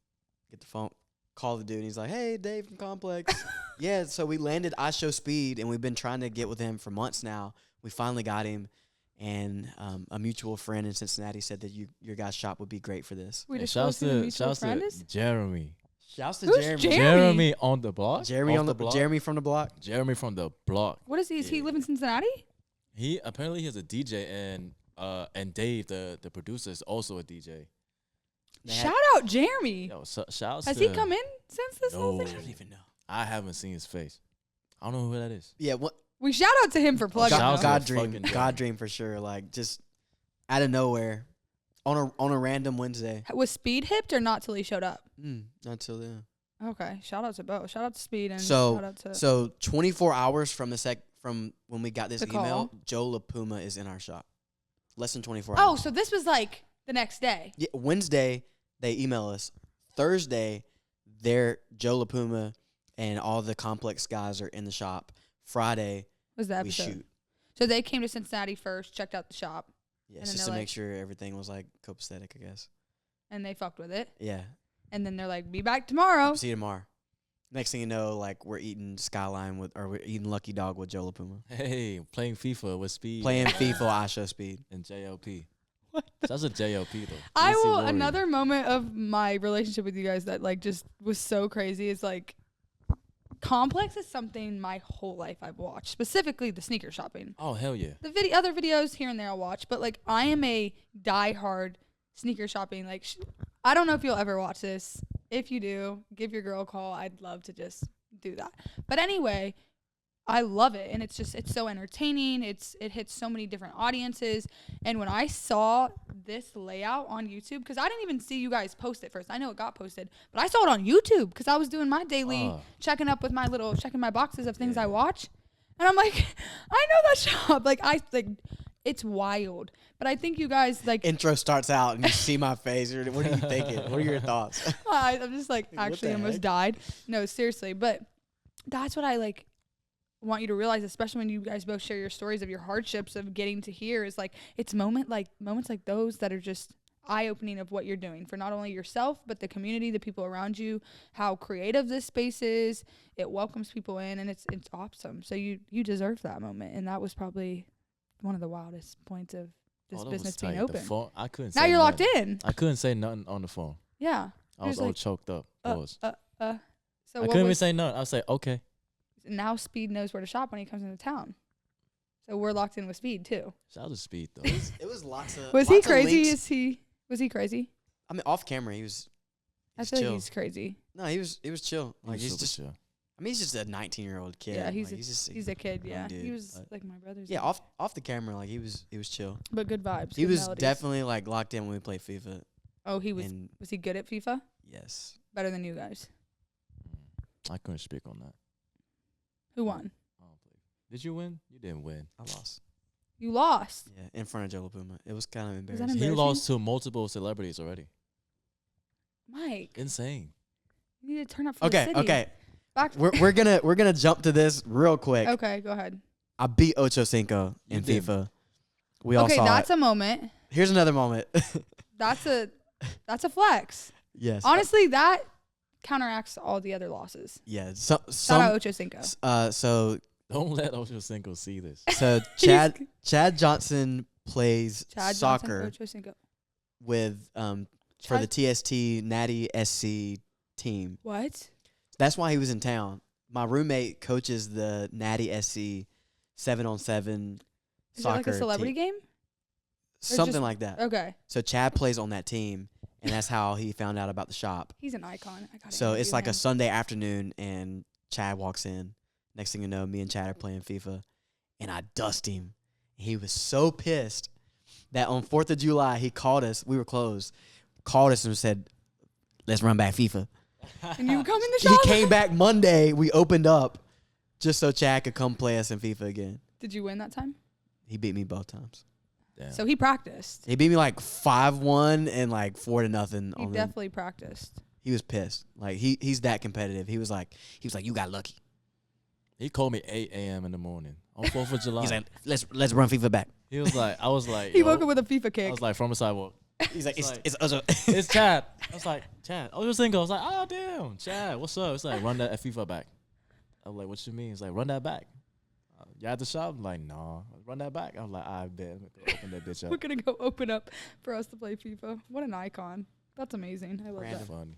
get the phone. call the dude. And he's like, "Hey, Dave from Complex." Yeah, so we landed I Show Speed, and we've been trying to get with him for months now. We finally got him, and a mutual friend in Cincinnati said that your guys' shop would be great for this. We Hey, just shouts posted a to mutual shouts friend to is? Jeremy. Shouts to Who's Jeremy. Jeremy? Jeremy on the block. Jeremy Off on the block. Jeremy from the block. Jeremy from the block. What is he? Is he Yeah. live in Cincinnati? He apparently he's a DJ, and Dave, the producer, is also a DJ. They had- Shout out Jeremy. Yo, shouts Has to he come in since this whole No. I thing? don't even know. I haven't seen his face. I don't know who that is. Yeah, what We shout out to him for plugging. Shout though. out God to Dream, fucking God Jeremy. Dream for sure. Like just out of nowhere, on a random Wednesday. Was Speed hipped or not till he showed up? Not till then. Okay, shout out to both. Shout out to Speed and So- shout out to So 24 hours from from when we got this The email, call. Joe LaPuma is in our shop. Less than 24 Oh, hours. so this was like the next day. Yeah, Wednesday they email us. Thursday, Joe LaPuma and all the Complex guys are in the shop. Friday Was the we episode. shoot. So they came to Cincinnati first, checked out the shop, Yeah, And then just they're to make like- sure everything was like copacetic, I guess. and they fucked with it. Yeah. And then they're like, "Be back tomorrow." See you tomorrow. Next thing you know, like we're eating Skyline we're eating Lucky Dog with Joe LaPuma. Hey, playing FIFA with Speed. Playing FIFA I Show Speed. and JLP. What That's a JLP though. I DC will. Warrior. Another moment of my relationship with you guys that like just was so crazy is like, Complex is something my whole life I've watched, specifically the sneaker shopping. Oh hell yeah. The other videos here and there I'll watch, but like I am a diehard sneaker shopping. Like I don't know if you'll ever watch this. If you do, give your girl a call. I'd love to just do that. But anyway, I love it, and it's so entertaining. It hits so many different audiences. And when I saw this layout on YouTube, because I didn't even see you guys post it first. I know it got posted, but I saw it on YouTube because I was doing my daily checking up with checking my boxes of things I watch, and I'm like, I know that shop. It's wild. But I think you guys like. Intro starts out and you see my face. What are you thinking? What are your thoughts? I'm just like What actually the almost heck? died. No, seriously. But that's what I like want you to realize, especially when you guys both share your stories of your hardships of getting to here, is like it's moments like those that are just eye-opening of what you're doing for not only yourself but the community, the people around you, how creative this space is. It welcomes people in, and it's awesome. So you deserve that moment, and that was probably one of the wildest points of this that business was being tight. The open. phone, I couldn't. Now say you're locked nothing. in. I couldn't say nothing on the phone. Yeah. I was There's all like, choked up. Pause. So I what couldn't even was, say nothing. I was like, okay. now Speed knows where to shop when he comes into town. So we're locked in with Speed too. Shout out to Speed though. It was lots of. Was he lots of crazy? links. Was he crazy? I mean, off camera, he was. I He's feel chill. like he's crazy. No, he was chill. He Like was he's super just. chill. I mean, he's just a 19-year-old kid. Yeah, he's like, just. He's a kid, yeah. dude. He was Like- like my brother's. Yeah, age. off the camera, like he was chill. But good vibes. He good was melodies. definitely like locked in when we played FIFA. Oh, he was. And Was he good at FIFA? yes, Better than you guys. I couldn't speak on that. Who won? I don't believe. Did you win? You didn't win. I lost. You lost. Yeah, in front of Joe LaPuma. It was kind of that embarrassing. He embarrassing? lost to multiple celebrities already. Mike, Insane. you need to turn up for the Okay, city. okay. Back. We're gonna jump to this real quick. Okay, go ahead. I beat Ocho Cinco in You did. FIFA. We all Okay, saw that's it. a moment. Here's another moment. That's a flex. yes. Honestly, that counteracts all the other losses. Yeah. Shout out Some. Ocho Cinco. So Don't let Ocho Cinco see this. Chad Johnson plays Chad soccer Johnson, Ocho Cinco. with for the TST Natty SC team. What? That's why he was in town. My roommate coaches the Natty SC 7-on-7 Is soccer it like a celebrity team. game? Something just- like that. Okay. So Chad plays on that team, and that's how he found out about the shop. He's an icon. I gotta So it's interview like him. a Sunday afternoon, and Chad walks in. Next thing you know, me and Chad are playing FIFA, and I dust him. He was so pissed that on 4th of July, he called us. We were closed. Called us and said, let's run back FIFA. And you come in the He shop? came back Monday. We opened up just so Chad could come play us in FIFA again. Did you win that time? He beat me both times. Damn. So he practiced. He beat me like 5-1 and like 4-0. He definitely practiced. He was pissed. Like he's that competitive. He was like, you got lucky. He called me 8 a.m. in the morning on 4th of July. He's like, let's run FIFA back. He was like, I was like, He yo. woke up with a FIFA I kick. was like, from the sidewalk. He's like, It's it's like- it's Chad. I was like, Chad. Oh, you're single. I was like, oh damn, Chad. What's up? It's like, run that FIFA back. I'm like, what you mean? It's like, run that back. You at the shop? I'm like, nah, run that back. I'm like, I bet. I'm gonna go open that bitch We're up. gonna go open up for us to play FIFA. What an icon. That's amazing. I love Random. that. Funny.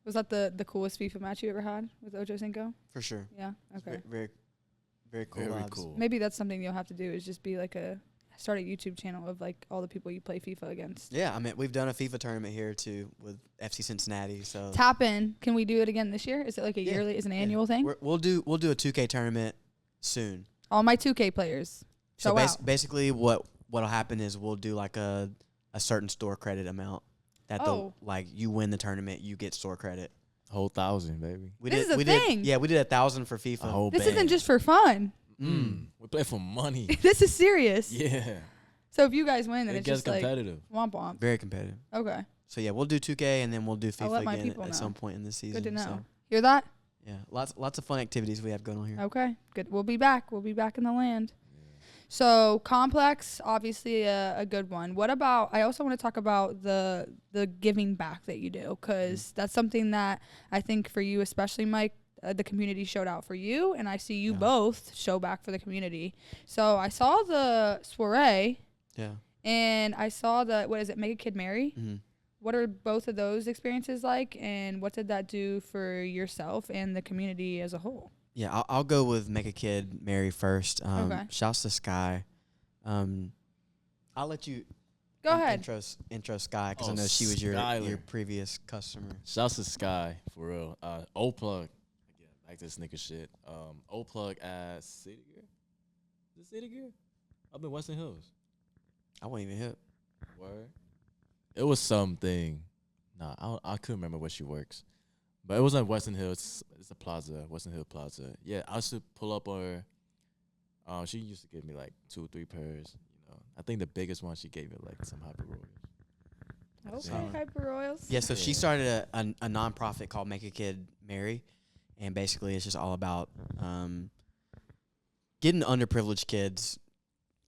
Was that the coolest FIFA match you ever had with Ocho Cinco? for sure. Yeah. Okay. Very, very cool. Very vibes. cool. Maybe that's something you'll have to do is just be like start a YouTube channel of like all the people you play FIFA against. Yeah, I mean, we've done a FIFA tournament here too with FC Cincinnati. So Tap in. Can we do it again this year? Is it like a Yeah, yearly? Is it an yeah. annual thing? we'll do a 2K tournament soon. All my 2K players. So Go out. basically, what'll happen is we'll do like a certain store credit amount that Oh. like you win the tournament, you get store credit. Whole 1,000, baby. This is a thing. Yeah, we did 1,000 for A FIFA. whole This band. isn't just for fun. We play for money. This is serious. Yeah. So if you guys win, then It it's gets just like competitive. womp womp. Very competitive. Okay. So yeah, we'll do 2K and then we'll do I'll FIFA let my again people at know. some point in this season. Good to know. So, Hear that? yeah, lots of fun activities we have going on here. Okay. Good. We'll be back. We'll be back in the land. So complex, obviously a good one. What about? I also want to talk about the giving back that you do, because that's something that I think for you, especially Mike, the community showed out for you, and I see you Yeah. both show back for the community. So I saw the soiree, Yeah. and I saw what is it? Make a Kid Marry. Mm-hmm. What are both of those experiences like, and what did that do for yourself and the community as a whole? Yeah, I'll go with Make a Kid Marry first. Okay. Shouts to Sky. I'll let you Go ahead. intro Sky because I Oh, know she was your Skylar. previous customer. Shouts to Sky, for real. Old plug. Again, back to this nigga shit. Old plug at City Gear. Is it City Gear? Up in Western Hills. I wasn't even hip. Word. It was something. Nah, I couldn't remember where she works. But it was on Western Hills. It's a plaza, Western Hill Plaza. Yeah, I used to pull up on her. She used to give me like 2 or 3 pairs. You know, I think the biggest one she gave me like some Hyper Royals. Okay, Yeah. Hyper Royals. Yeah, so she Yeah. started a nonprofit called Make a Kid Marry, and basically it's just all about getting underprivileged kids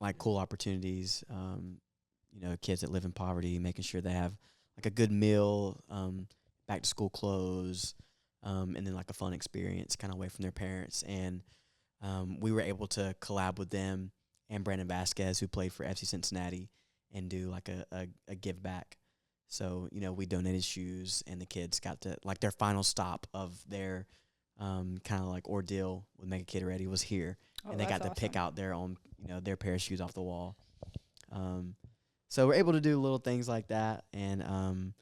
like cool opportunities. You know, kids that live in poverty, making sure they have like a good meal, back to school clothes, and then like a fun experience kind of away from their parents. And we were able to collab with them and Brandon Vasquez, who played for FC Cincinnati, and do like a give back. So, you know, we donated shoes, and the kids got to, like, their final stop of their kind of like ordeal with Make a Kid Ready was here. Oh, And they got that's to pick awesome. out their own, you know, their pair of shoes off the wall. So we're able to do little things like that. And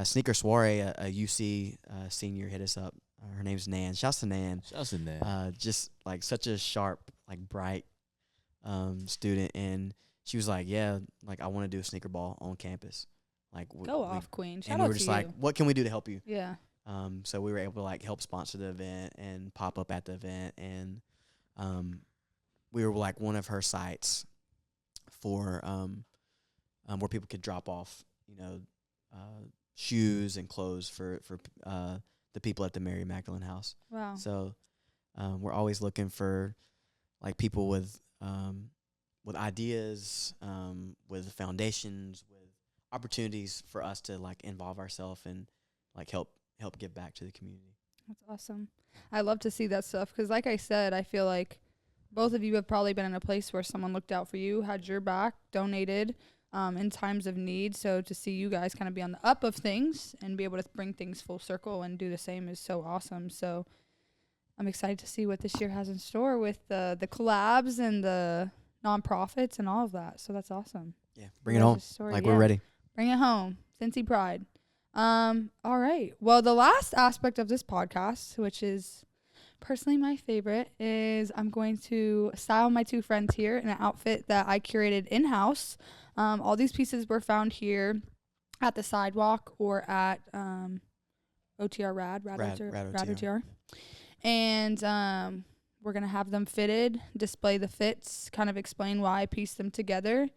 Sneaker Soiree, a UC senior, hit us up. Her name's Nan. Shouts to Nan. Shouts to that. Just like such a sharp, like bright student. And she was like, yeah, like I want to do a sneaker ball on campus. Like Go off, Queen. Shout And we out were to just you. like, what can we do to help you? Yeah. So we were able to like help sponsor the event and pop up at the event, and we were like one of her sites for where people could drop off, you know, shoes and clothes for the people at the Mary Magdalene House. Wow. So we're always looking for like people with ideas, with foundations, with opportunities for us to like involve ourselves and like help give back to the community. That's awesome. I love to see that stuff because, like I said, I feel like both of you have probably been in a place where someone looked out for you, had your back, donated in times of need. So to see you guys kind of be on the up of things and be able to bring things full circle and do the same is so awesome. So I'm excited to see what this year has in store with the collabs and the nonprofits and all of that. So that's awesome. Yeah, bring it Your on. guys' story, Like yeah. we're ready. Bring it home. Cincy pride. All right. Well, the last aspect of this podcast, which is personally my favorite, is I'm going to style my two friends here in an outfit that I curated in-house. All these pieces were found here at the sidewalk or at OTR Rad OTR. And we're going to have them fitted, display the fits, kind of explain why I pieced them together,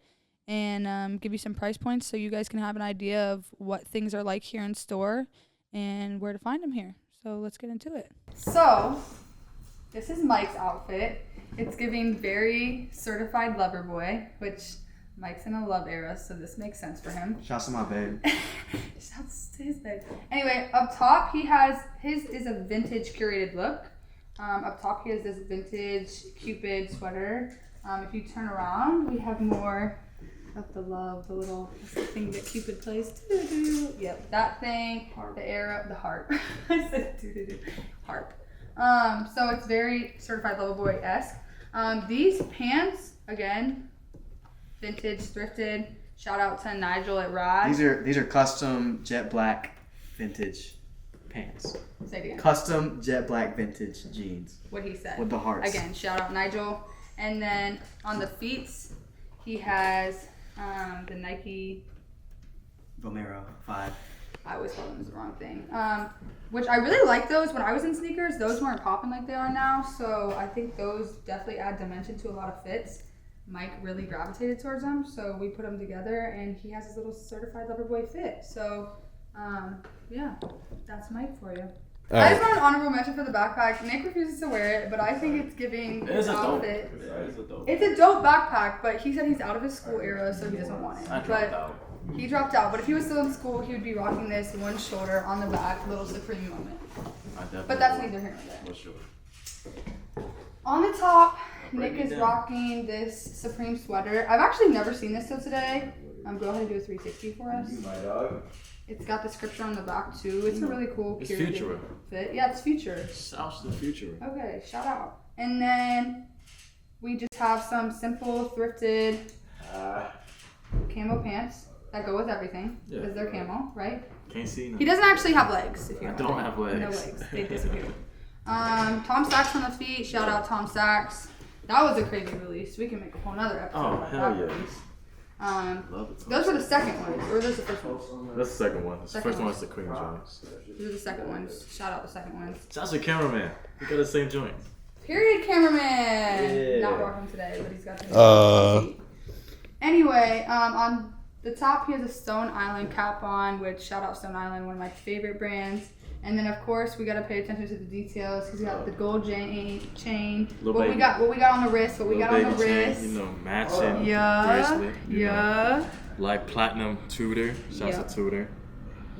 and give you some price points so you guys can have an idea of what things are like here in store and where to find them here. So let's get into it. So this is Mike's outfit. It's giving very certified lover boy, which Mike's in a love era, so this makes sense for him. Shouts to my babe. Shouts to his babe. Anyway, up top he has his is a vintage curated look. Up top he has this vintage Cupid sweater. If you turn around, we have more of the love, the little thing that Cupid plays. Doo-doo-doo. Yep, that thing. Harp. The arrow, the harp. I said doo-doo-doo. Harp. So it's very certified lover boy-esque. These pants, again, vintage, thrifted. Shout out to Nigel at Rod. These are custom jet black vintage pants. Say it again. Custom jet black vintage jeans. What he said. With the hearts. Again, shout out Nigel. And then on the feet, he has the Nike Vomero 5. I always call them the wrong thing. Which I really like those. When I was in sneakers, those weren't popping like they are now. So I think those definitely add dimension to a lot of fits. Mike really gravitated towards them, so we put them together, and he has his little certified lover boy fit. So, yeah, that's Mike for you. I just want an honorable mention for the backpack. Nick refuses to wear it, but I think it's giving his outfit. It's a dope backpack, but he said he's out of his school era, so he doesn't want it. He dropped out, but if he was still in school, he would be rocking this one shoulder on the back, little Supreme moment. But that's neither here nor there. On the top, Nick is rocking this Supreme sweater. I've actually never seen this till today. Go ahead and do a 360 for us. My dog. It's got the scripture on the back too. It's a really cool It's future. fit. Yeah, it's future. Shouts to the future. Okay, shout out. And then we just have some simple thrifted camo pants that go with everything because they're camo, right? Can't see no. He doesn't actually have legs. If you I don't have legs. No legs. They disappeared. Tom Sachs on the feet. Shout out Tom Sachs. That was a crazy release. We can make a whole nother episode. Oh, about hell that yeah. release. Love it. Those were the second ones, or those the first ones? That's the second one. The Second first one. one's the cream joints. These are the second ones. Shout out the second ones. Shouts to cameraman. We got the same joints. Period, cameraman. Yeah. Not rocking today, but he's got the Anyway, on the top he has a Stone Island cap on, which shout out Stone Island, one of my favorite brands. And then of course we gotta pay attention to the details. He's got the gold chain. What we got on the wrist. What we got on the wrist. Chain, you know, matching Yeah. bracelet. Yeah. Like platinum Tudor. Shouts to Tudor.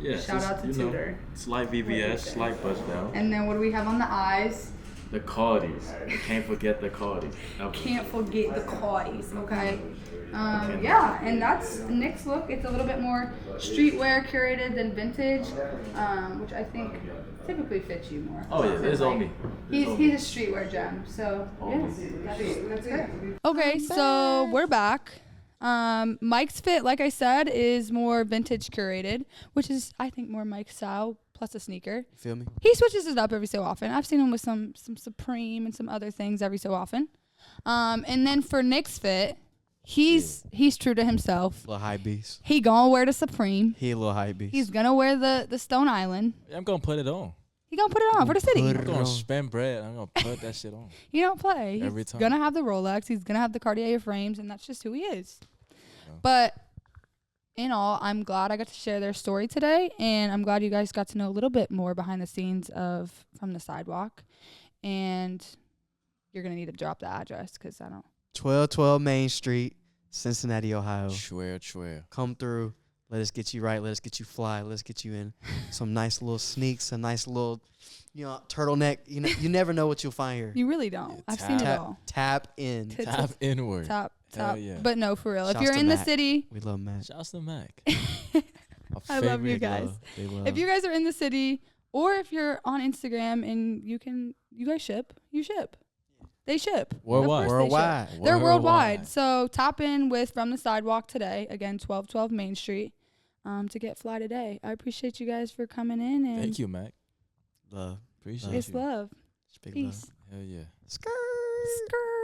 Yeah. Shout out to Tudor. Slight VVS, slight buzz down. And then what do we have on the eyes? The Cardis. You can't forget the Cardis. Can't forget the Cardis, okay? Yeah, and that's Nick's look. It's a little bit more streetwear curated than vintage, which I think typically fits you more. Oh yeah, there's on me. He's a streetwear gem, so yeah, that's good. Okay, so we're back. Mike's fit, like I said, is more vintage curated, which is I think more Mike's style plus a sneaker. You feel me? He switches it up every so often. I've seen him with some Supreme and some other things every so often. And then for Nick's fit, he's true to himself. Little high beast. He gonna wear the Supreme. He a little high beast. He's gonna wear the Stone Island. I'm gonna put it on. He gonna put it on for the city. I'm gonna spend bread. I'm gonna put that shit on. He don't play. Every He's time. gonna have the Rolex. He's gonna have the Cartier frames, and that's just who he is. But in all, I'm glad I got to share their story today, and I'm glad you guys got to know a little bit more behind the scenes from the sidewalk. And you're gonna need to drop the address because I don't. 1212 Main Street, Cincinnati, Ohio. Swear. Come through. Let us get you right. Let us get you fly. Let's get you in some nice little sneaks, a nice little, turtleneck. You never know what you'll find here. You really don't. I've seen it all. Tap in. Tap inward. Top. Hell yeah. But no, for real. Shouts if you're to in the Mac. city, We love Matt. Shouts to Mac. I love you guys. They love. If you guys are in the city, or if you're on Instagram and you guys ship, you ship. They ship. Worldwide. Of course they ship. They're worldwide. So tap in with From the Sidewalk today. Again, 1212 Main Street. To get fly today. I appreciate you guys for coming in. And Thank you, Mac. Love. Appreciate it's you. love. It's big Peace. Hell yeah. love. Skirt. Skirt.